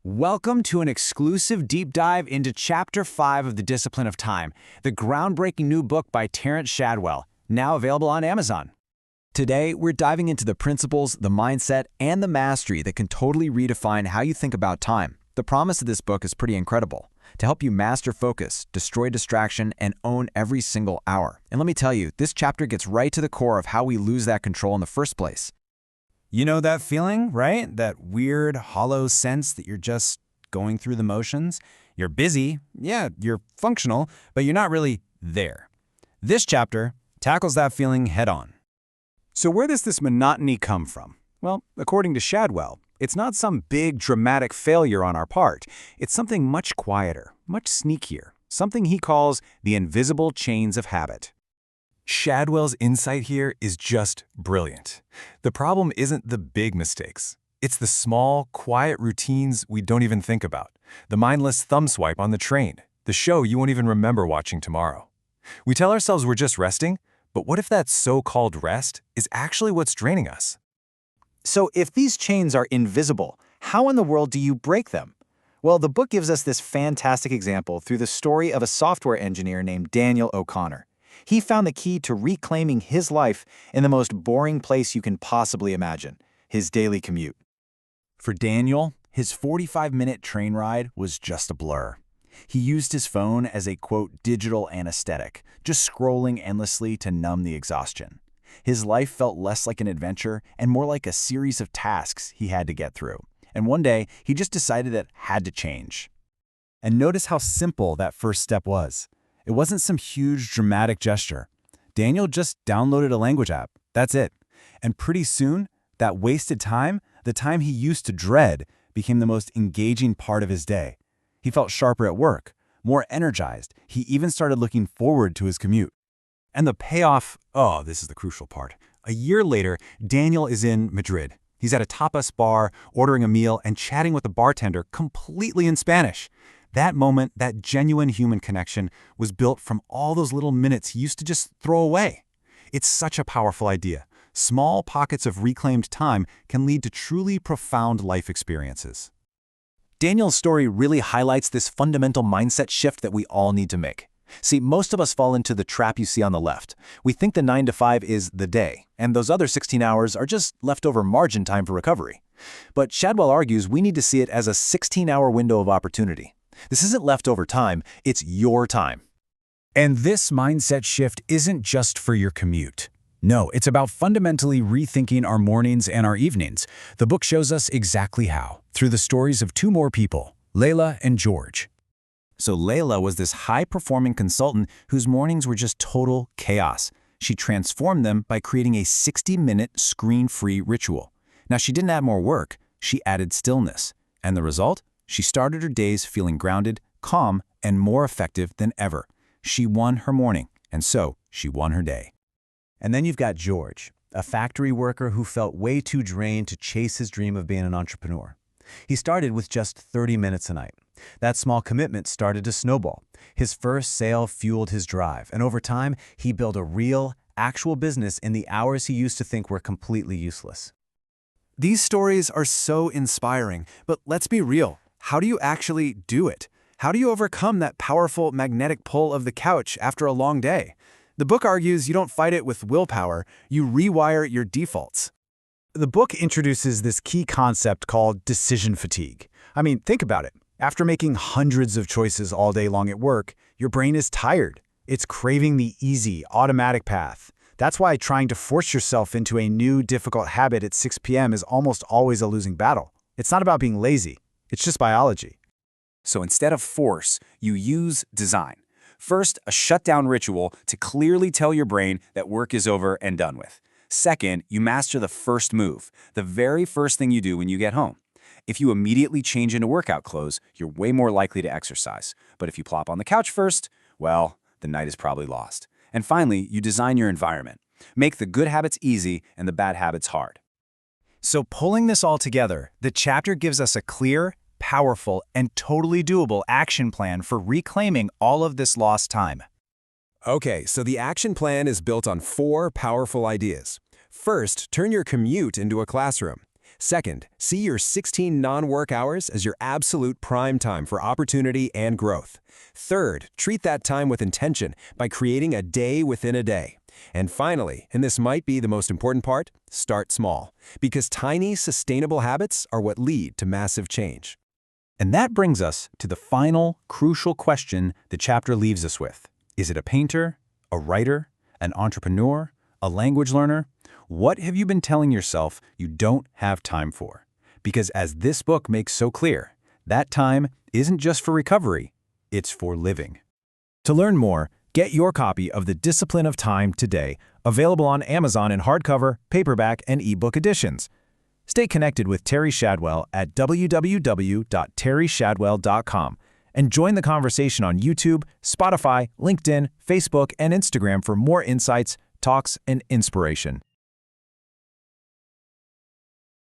Welcome to an exclusive deep dive into Chapter 5 of The Discipline of Time, the groundbreaking new book by Terence Shadwell, now available on Amazon. Today, we're diving into the principles, the mindset, and the mastery that can totally redefine how you think about time. The promise of this book is pretty incredible, to help you master focus, destroy distraction, and own every single hour. And let me tell you, this chapter gets right to the core of how we lose that control in the first place. You know that feeling, right? That weird, hollow sense that you're just going through the motions? You're busy, yeah, you're functional, but you're not really there. This chapter tackles that feeling head-on. So where does this monotony come from? Well, according to Shadwell, it's not some big, dramatic failure on our part. It's something much quieter, much sneakier, something he calls the invisible chains of habit. Shadwell's insight here is just brilliant. The problem isn't the big mistakes. It's the small, quiet routines we don't even think about. The mindless thumb swipe on the train, the show you won't even remember watching tomorrow. We tell ourselves we're just resting, but what if that so-called rest is actually what's draining us? So if these chains are invisible, how in the world do you break them? Well, the book gives us this fantastic example through the story of a software engineer named Daniel O'Connor. He found the key to reclaiming his life in the most boring place you can possibly imagine, his daily commute. For Daniel, his 45-minute train ride was just a blur. He used his phone as a, quote, digital anesthetic, just scrolling endlessly to numb the exhaustion. His life felt less like an adventure and more like a series of tasks he had to get through. And one day, he just decided that had to change. And notice how simple that first step was. It wasn't some huge dramatic gesture. Daniel just downloaded a language app. That's it. And pretty soon, that wasted time, the time he used to dread, became the most engaging part of his day. He felt sharper at work, more energized. He even started looking forward to his commute. And the payoff, oh, this is the crucial part. A year later, Daniel is in Madrid. He's at a tapas bar, ordering a meal and chatting with a bartender completely in Spanish. That moment, that genuine human connection, was built from all those little minutes he used to just throw away. It's such a powerful idea. Small pockets of reclaimed time can lead to truly profound life experiences. Daniel's story really highlights this fundamental mindset shift that we all need to make. See, most of us fall into the trap you see on the left. We think the 9 to 5 is the day, and those other 16 hours are just leftover margin time for recovery. But Shadwell argues we need to see it as a 16-hour window of opportunity. This isn't leftover time, it's your time. And this mindset shift isn't just for your commute. No, it's about fundamentally rethinking our mornings and our evenings. The book shows us exactly how, through the stories of two more people, Layla and George. So Layla was this high-performing consultant whose mornings were just total chaos. She transformed them by creating a 60-minute screen-free ritual. Now, she didn't add more work, she added stillness. And the result? She started her days feeling grounded, calm, and more effective than ever. She won her morning, and so she won her day. And then you've got George, a factory worker who felt way too drained to chase his dream of being an entrepreneur. He started with just 30 minutes a night. That small commitment started to snowball. His first sale fueled his drive, and over time, he built a real, actual business in the hours he used to think were completely useless. These stories are so inspiring, but let's be real. How do you actually do it? How do you overcome that powerful magnetic pull of the couch after a long day? The book argues you don't fight it with willpower, you rewire your defaults. The book introduces this key concept called decision fatigue. I mean, think about it. After making hundreds of choices all day long at work, your brain is tired. It's craving the easy, automatic path. That's why trying to force yourself into a new, difficult habit at 6 p.m. is almost always a losing battle. It's not about being lazy. It's just biology. So instead of force, you use design. First, a shutdown ritual to clearly tell your brain that work is over and done with. Second, you master the first move, the very first thing you do when you get home. If you immediately change into workout clothes, you're way more likely to exercise. But if you plop on the couch first, well, the night is probably lost. And finally, you design your environment. Make the good habits easy and the bad habits hard. So pulling this all together, the chapter gives us a clear, powerful, and totally doable action plan for reclaiming all of this lost time. Okay, so the action plan is built on 4 powerful ideas. First, turn your commute into a classroom. Second, see your 16 non-work hours as your absolute prime time for opportunity and growth. Third, treat that time with intention by creating a day within a day. And finally, and this might be the most important part, start small, because tiny, sustainable habits are what lead to massive change. And that brings us to the final, crucial question the chapter leaves us with. Is it a painter, a writer, an entrepreneur, a language learner? What have you been telling yourself you don't have time for? Because as this book makes so clear, that time isn't just for recovery, it's for living. To learn more, get your copy of The Discipline of Time today, available on Amazon in hardcover, paperback, and ebook editions. Stay connected with Terry Shadwell at www.terryshadwell.com and join the conversation on YouTube, Spotify, LinkedIn, Facebook, and Instagram for more insights, talks, and inspiration.